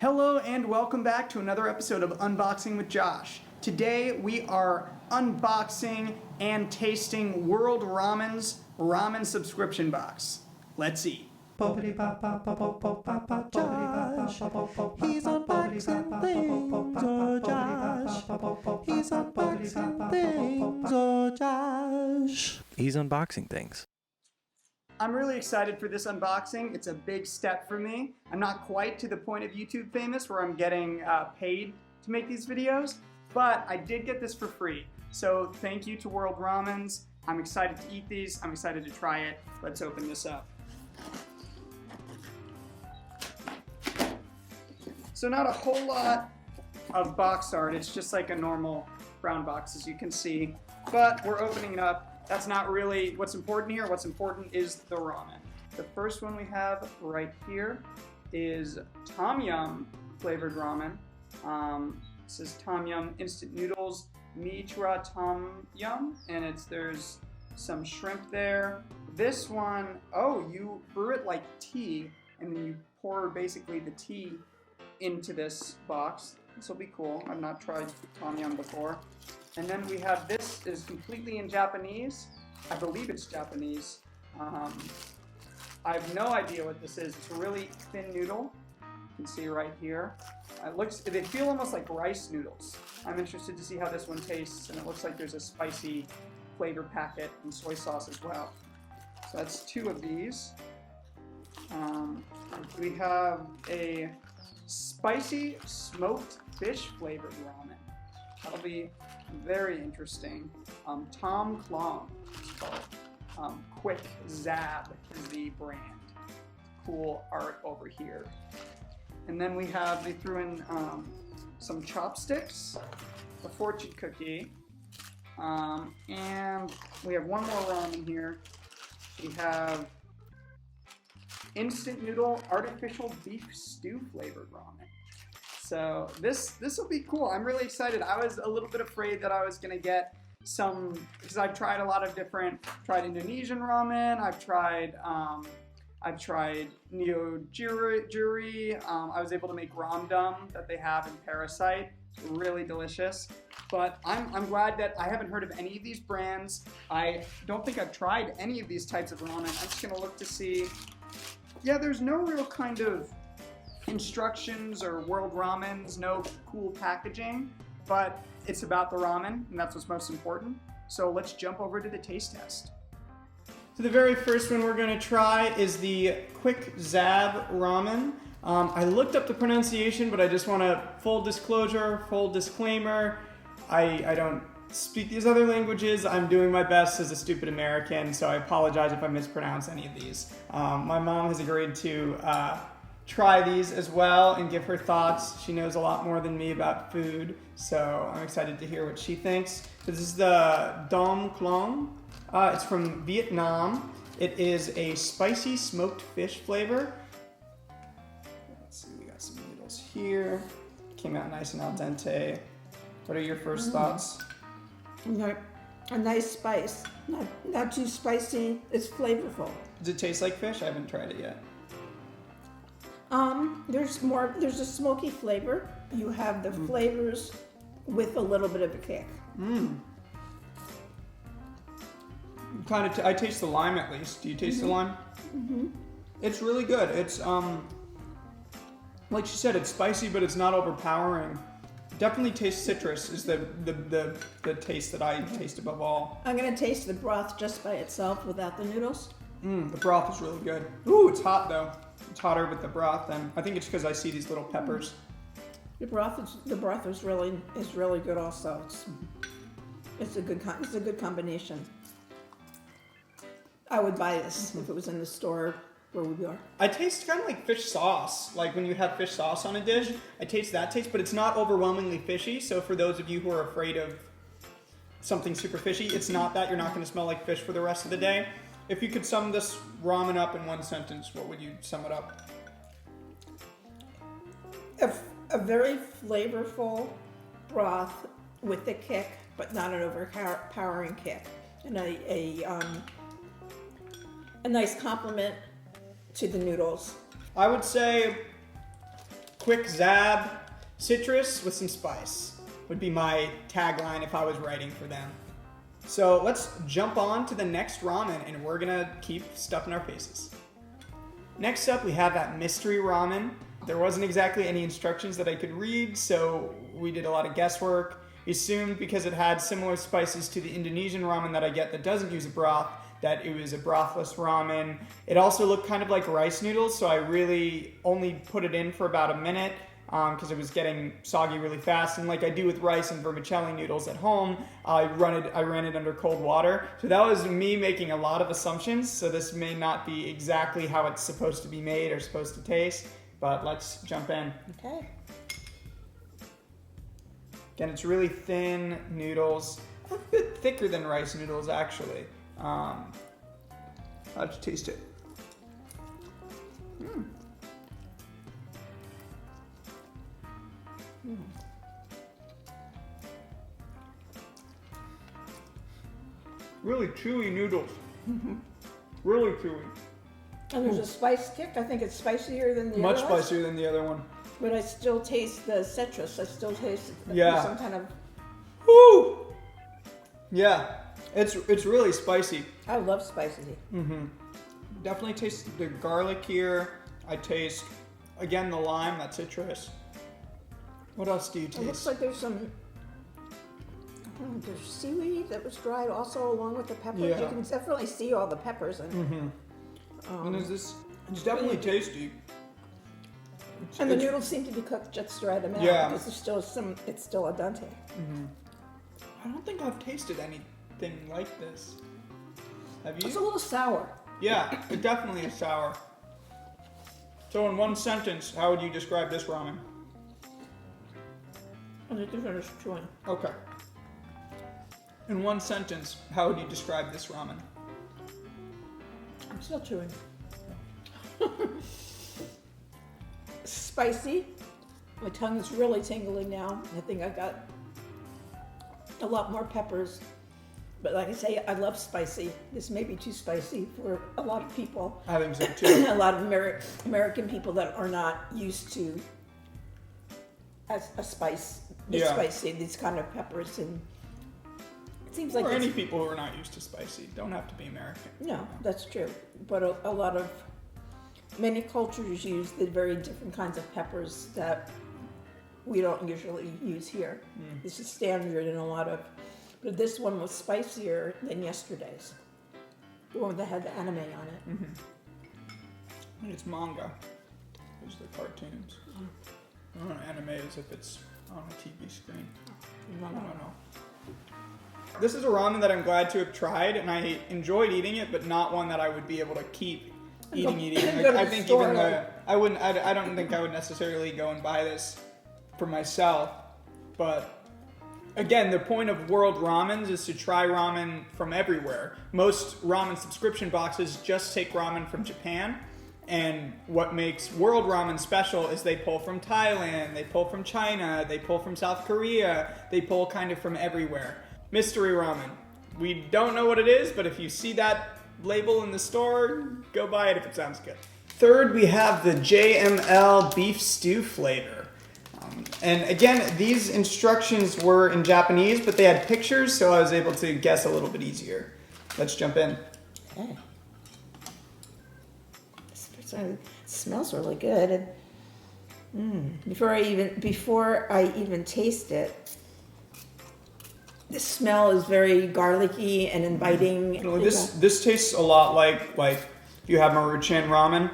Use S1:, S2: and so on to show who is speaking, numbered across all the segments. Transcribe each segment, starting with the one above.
S1: Hello and welcome back to another episode of Unboxing with Josh. Today we are unboxing and tasting World Ramen's ramen subscription box. Let's eat.
S2: Josh, he's unboxing things, oh Josh. He's unboxing things, oh Josh.
S3: He's unboxing things.
S1: I'm really excited for this unboxing. It's a big step for me. I'm not quite to the point of YouTube famous where I'm getting paid to make these videos, but I did get this for free. So thank you to World Ramens. I'm excited to eat these. I'm excited to try it. Let's open this up. So not a whole lot of box art. It's just like a normal brown box, as you can see, but we're opening it up. That's not really what's important here. What's important is the ramen. The first one we have right here is Tom Yum flavored ramen. This is Tom Yum instant noodles, Mitra Tom Yum, and there's some shrimp there. This one, oh, you brew it like tea, and then you pour basically the tea into this box. This will be cool. I've not tried Tom Yum before. And then we have this is completely in Japanese. I believe it's Japanese. I have no idea what this is. It's a really thin noodle. You can see right here. They feel almost like rice noodles. I'm interested to see how this one tastes, and it looks like there's a spicy flavor packet and soy sauce as well. So that's two of these. We have a spicy smoked fish flavored ramen. That'll be very interesting. Tom Klong, it's called. Quick Zabb is the brand. Cool art over here. And then they threw in some chopsticks, a fortune cookie, and we have one more ramen here. We have instant noodle artificial beef stew flavored ramen. So this will be cool. I'm really excited. I was a little bit afraid that I was gonna get some, because I've tried a lot of tried Indonesian ramen. I've tried neo-juri. I was able to make ramdam that they have in Parasite. Really delicious. But I'm glad that I haven't heard of any of these brands. I don't think I've tried any of these types of ramen. I'm just gonna look to see. Yeah, there's no real kind of instructions or World Ramens, no cool packaging, but it's about the ramen, and that's what's most important. So let's jump over to the taste test. So the very first one we're going to try is the Quick Zabb ramen. I looked up the pronunciation, but I just want to full disclosure, full disclaimer. I don't speak these other languages. I'm doing my best as a stupid American, so I apologize if I mispronounce any of these. My mom has agreed to try these as well and give her thoughts. She knows a lot more than me about food, so I'm excited to hear what she thinks. This is the Dom Klong. It's from Vietnam. It is a spicy smoked fish flavor. Let's see, we got some noodles here. Came out nice and al dente. What are your first thoughts?
S2: A nice spice, not too spicy. It's flavorful.
S1: Does it taste like fish? I haven't tried it yet.
S2: There's a smoky flavor. You have the flavors with a little bit of a kick.
S1: I taste the lime at least. Do you taste the lime? Mm-hmm. It's really good. It's like she said, it's spicy, but it's not overpowering. Definitely tastes citrus is the taste that I taste above all.
S2: I'm gonna taste the broth just by itself without the noodles.
S1: The broth is really good. Ooh, it's hot though. It's hotter with the broth, and I think it's because I see these little peppers.
S2: The broth is really good also. It's a good combination. I would buy this if it was in the store where we are.
S1: I taste kind of like fish sauce, like when you have fish sauce on a dish. I taste that taste, but it's not overwhelmingly fishy. So for those of you who are afraid of something super fishy, it's not that. You're not going to smell like fish for the rest of the day. If you could sum this ramen up in one sentence, what would you sum it up?
S2: A very flavorful broth with a kick, but not an overpowering kick, and a nice complement to the noodles.
S1: I would say quick Zabb, citrus with some spice would be my tagline if I was writing for them. So let's jump on to the next ramen, and we're gonna keep stuffing our faces. Next up, we have that mystery ramen. There wasn't exactly any instructions that I could read, so we did a lot of guesswork. We assumed because it had similar spices to the Indonesian ramen that I get that doesn't use a broth, that it was a brothless ramen. It also looked kind of like rice noodles, so I really only put it in for about a minute because it was getting soggy really fast. And like I do with rice and vermicelli noodles at home, I ran it under cold water. So that was me making a lot of assumptions, so this may not be exactly how it's supposed to be made or supposed to taste, but let's jump in.
S2: Okay.
S1: Again, it's really thin noodles, a bit thicker than rice noodles actually. Let's taste it. Really chewy noodles. Really chewy.
S2: And there's a spice kick. I think it's spicier than the
S1: Much
S2: other ones.
S1: spicier than the other one.
S2: But I still taste the citrus. I still taste some kind of...
S1: Woo! Yeah, it's really spicy.
S2: I love spicy.
S1: Definitely taste the garlic here. I taste, again, the lime, that citrus. What else do you taste?
S2: It looks like there's some... there's seaweed that was dried also along with the peppers.
S1: Yeah.
S2: You can definitely see all the peppers in it.
S1: And it's definitely tasty.
S2: And the noodles seem to be cooked just the right amount because there's still it's still al dente.
S1: I don't think I've tasted anything like this. Have you?
S2: It's a little sour.
S1: Yeah, it definitely is sour. So in one sentence, how would you describe this ramen?
S2: I think you're finished chewing.
S1: Okay. In one sentence, how would you describe this ramen?
S2: I'm still chewing. Spicy. My tongue is really tingling now. I think I got a lot more peppers. But like I say, I love spicy. This may be too spicy for a lot of people.
S1: I think so too.
S2: A lot of American people that are not used to spicy, these kind of peppers. And it seems like
S1: or any people who are not used to spicy. Don't have to be American.
S2: No, that's true. But a lot of, many cultures use the very different kinds of peppers that we don't usually use here. This is standard in a lot of, but this one was spicier than yesterday's. The one that had the anime on it.
S1: I think it's manga. Those are the cartoons. I don't know what anime is if it's on a TV screen. I don't know. This is a ramen that I'm glad to have tried, and I enjoyed eating it, but not one that I would be able to keep eating. Like, I think even I don't think I would necessarily go and buy this for myself. But again, the point of World Ramens is to try ramen from everywhere. Most ramen subscription boxes just take ramen from Japan. And what makes World Ramen special is they pull from Thailand, they pull from China, they pull from South Korea, they pull kind of from everywhere. Mystery ramen. We don't know what it is, but if you see that label in the store, go buy it if it sounds good. Third, we have the JML beef stew flavor. And again, these instructions were in Japanese, but they had pictures, so I was able to guess a little bit easier. Let's jump in.
S2: Okay. It smells really good. Before I even taste it, the smell is very garlicky and inviting.
S1: This tastes a lot like if you have Maruchan ramen.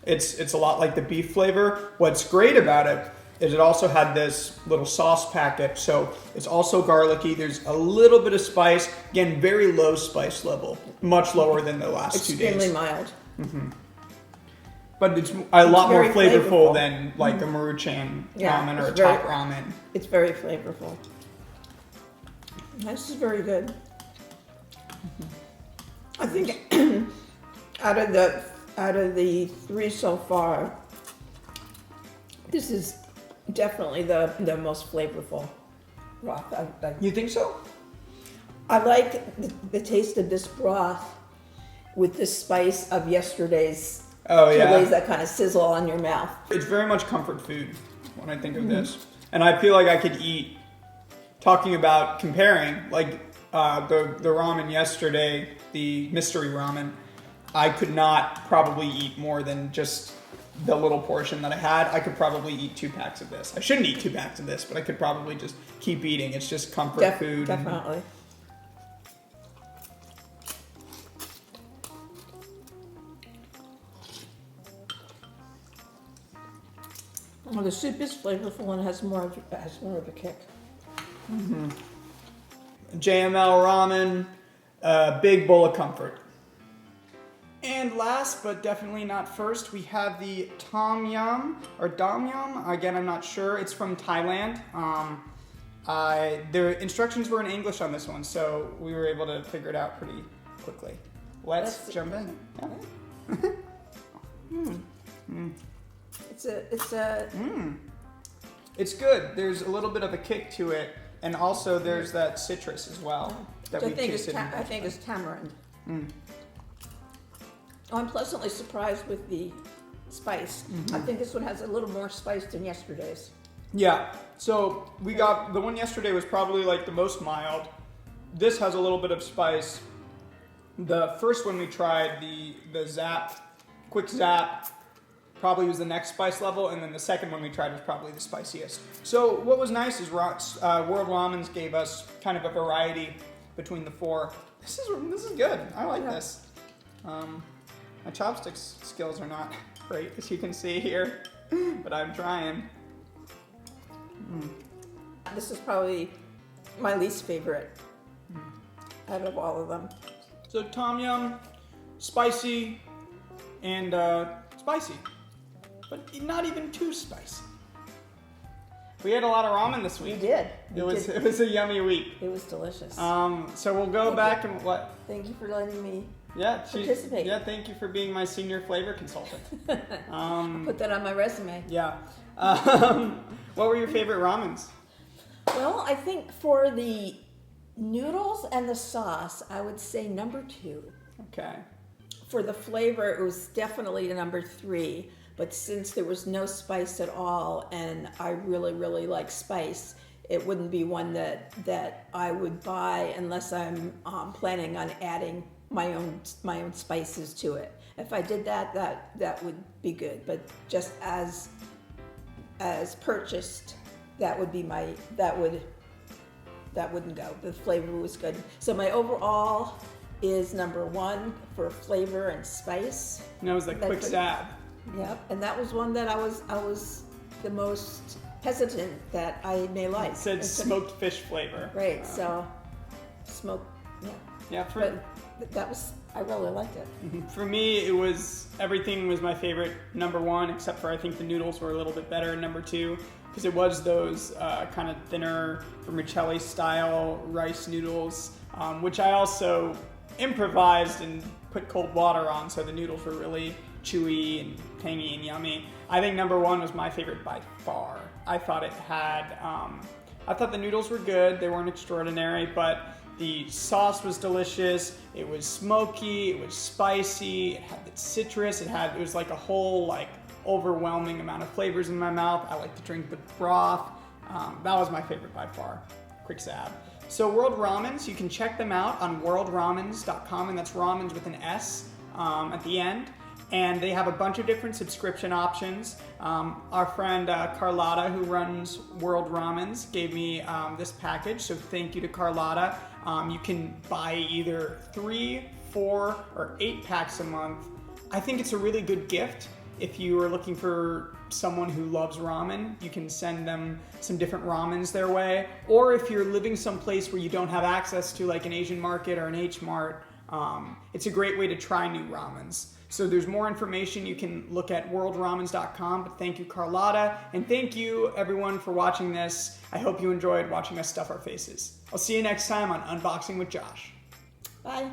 S1: It's a lot like the beef flavor. What's great about it is it also had this little sauce packet, so it's also garlicky. There's a little bit of spice. Again, very low spice level, much lower than the last 2 days.
S2: Extremely mild.
S1: But it's a lot more flavorful than like a Maruchan ramen or a top ramen.
S2: It's very flavorful. This is very good. I think out of the three so far, this is definitely the most flavorful broth.
S1: You think so?
S2: I like the taste of this broth with the spice of yesterday's
S1: Oh, yeah.
S2: chilies that kind of sizzle on your mouth.
S1: It's very much comfort food when I think of this. And I feel like I could eat, talking about comparing, like the ramen yesterday, the mystery ramen, I could not probably eat more than just the little portion that I had. I could probably eat 2 packs of this. I shouldn't eat 2 packs of this, but I could probably just keep eating. It's just comfort food.
S2: Definitely. Well, the soup is flavorful and has more of a kick.
S1: JML ramen, big bowl of comfort. And last, but definitely not first, we have the Tom Yum, or Dom Yum. Again, I'm not sure. It's from Thailand. The instructions were in English on this one, so we were able to figure it out pretty quickly. Let's jump in. Yeah. It's good. There's a little bit of a kick to it, and also there's that citrus as well. That
S2: I think it's tamarind. Oh, I'm pleasantly surprised with the spice. I think this one has a little more spice than yesterday's.
S1: Yeah. So we got the one yesterday was probably like the most mild. This has a little bit of spice. The first one we tried, the Zabb, quick Zabb, probably was the next spice level, and then the second one we tried was probably the spiciest. So what was nice is World Ramens gave us kind of a variety between the 4. This is good. I like this. My chopsticks skills are not great, as you can see here, but I'm trying.
S2: This is probably my least favorite out of all of them.
S1: So Tom Yum, spicy, and spicy, but not even too spicy. We had a lot of ramen this week.
S2: We did.
S1: It was a yummy week.
S2: It was delicious.
S1: So we'll go back and what?
S2: Thank you for letting me
S1: participate. Yeah, thank you for being my senior flavor consultant.
S2: I'll put that on my resume.
S1: Yeah. What were your favorite ramens?
S2: Well, I think for the noodles and the sauce, I would say number 2.
S1: Okay.
S2: For the flavor, it was definitely number 3. But since there was no spice at all, and I really, really like spice, it wouldn't be one that I would buy unless I'm planning on adding my own spices to it. If I did that would be good. But just as purchased, that wouldn't go. The flavor was good. So my overall is number 1 for flavor and spice.
S1: And that was the quick Zabb.
S2: Yep, and that was one that I was the most hesitant that I may like.
S1: It said smoked fish flavor.
S2: Right, so smoked,
S1: Yeah,
S2: I really liked it.
S1: For me, it was, everything was my favorite, number 1, except for I think the noodles were a little bit better in number 2, because it was those kind of thinner vermicelli style rice noodles, which I also improvised and put cold water on, so the noodles were really chewy and tangy and yummy. I think number 1 was my favorite by far. I thought it had, I thought the noodles were good. They weren't extraordinary, but the sauce was delicious. It was smoky. It was spicy. It had the citrus. It was like a whole overwhelming amount of flavors in my mouth. I like to drink the broth. That was my favorite by far. Quick Zabb. So World Ramens, you can check them out on worldramens.com, and that's ramens with an S at the end. And they have a bunch of different subscription options. Our friend Carlotta, who runs World Ramens, gave me this package, so thank you to Carlotta. You can buy either 3, 4, or 8 packs a month. I think it's a really good gift. If you are looking for someone who loves ramen, you can send them some different ramens their way. Or if you're living someplace where you don't have access to like an Asian market or an H Mart, it's a great way to try new ramens. So there's more information. You can look at worldramens.com, but thank you, Carlotta. And thank you, everyone, for watching this. I hope you enjoyed watching us stuff our faces. I'll see you next time on Unboxing with Josh.
S2: Bye.